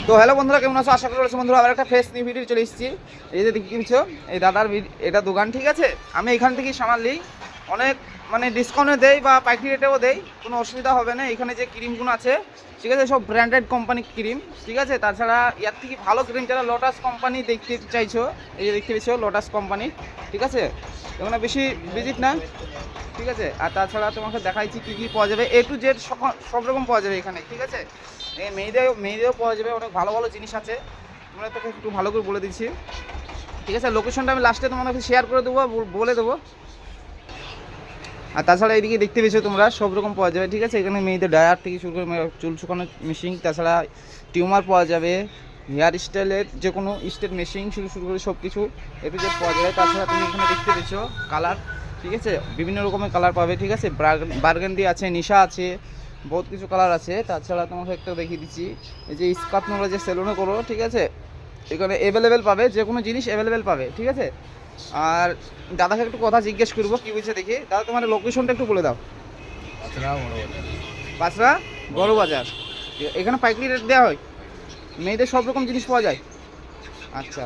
তো হ্যালো বন্ধুরা, কেমন আছো? আশা করি বন্ধুরা আবার একটা ফ্রেশ নিউ ভিডিও চলে এসেছি। এই যে দেখছো এই দাদার এটা দোকান, ঠিক আছে। আমি এখান থেকেই সামাল নিই, অনেক মানে ডিসকাউন্টে দেই বা পাইকারি রেটেও দেই, কোনো অসুবিধা হবে না। এখানে যে ক্রিমগুলো আছে, ঠিক আছে, সব ব্র্যান্ডেড কোম্পানির ক্রিম, ঠিক আছে। তাছাড়া এর থেকে ভালো ক্রিম যারা লোটাস কোম্পানি দেখতে চাইছো, এই যে দেখতে পেয়েছো লোটাস কোম্পানি, ঠিক আছে। এখানে বেশি ভিজিট না, ঠিক আছে। আর তাছাড়া তোমাকে দেখাইছি কী কী পাওয়া যাবে, A to Z সব রকম পাওয়া যাবে এখানে, ঠিক আছে। মেয়েদেরও পাওয়া যাবে, অনেক ভালো ভালো জিনিস আছে। তোমরা তোকে একটু ভালো করে বলে দিচ্ছি, ঠিক আছে। লোকেশনটা আমি লাস্টে তোমাদেরকে শেয়ার করে দেবো, বলে দেবো। আর তাছাড়া এইদিকে দেখতে পেয়েছো তোমরা, সব রকম পাওয়া যাবে, ঠিক আছে। এখানে মেয়েদের ডায়ার থেকে শুরু করে চুল শুকানোর মেশিন, তাছাড়া টিউমার পাওয়া যাবে, হেয়ার স্টাইলের যে কোনো স্টেট মেশিন শুরু করে সব কিছু A to Z পাওয়া যাবে। তাছাড়া তুমি এখানে দেখতে পেয়েছো কালার, ঠিক আছে, বিভিন্ন রকমের কালার পাবে, ঠিক আছে। বার্গেন্ডি আছে, নিশা আছে, বহুত কিছু কালার আছে। তাছাড়া তোমাকে একটা দেখিয়ে দিচ্ছি, এই যে স্কার্ট তোমরা যে সেলুনে করো, ঠিক আছে, এখানে অ্যাভেলেবেল পাবে, যে কোনো জিনিস অ্যাভেলেবেল পাবে, ঠিক আছে। আর দাদাকে একটু কথা জিজ্ঞেস করবো কী বলছে দেখি। দাদা তোমার লোকেশনটা একটু বলে দাও। পাঁচরা বড় বাজার। এখানে পাইকারি রেট দেওয়া হয়, মেয়েদের সব রকম জিনিস পাওয়া যায়। আচ্ছা,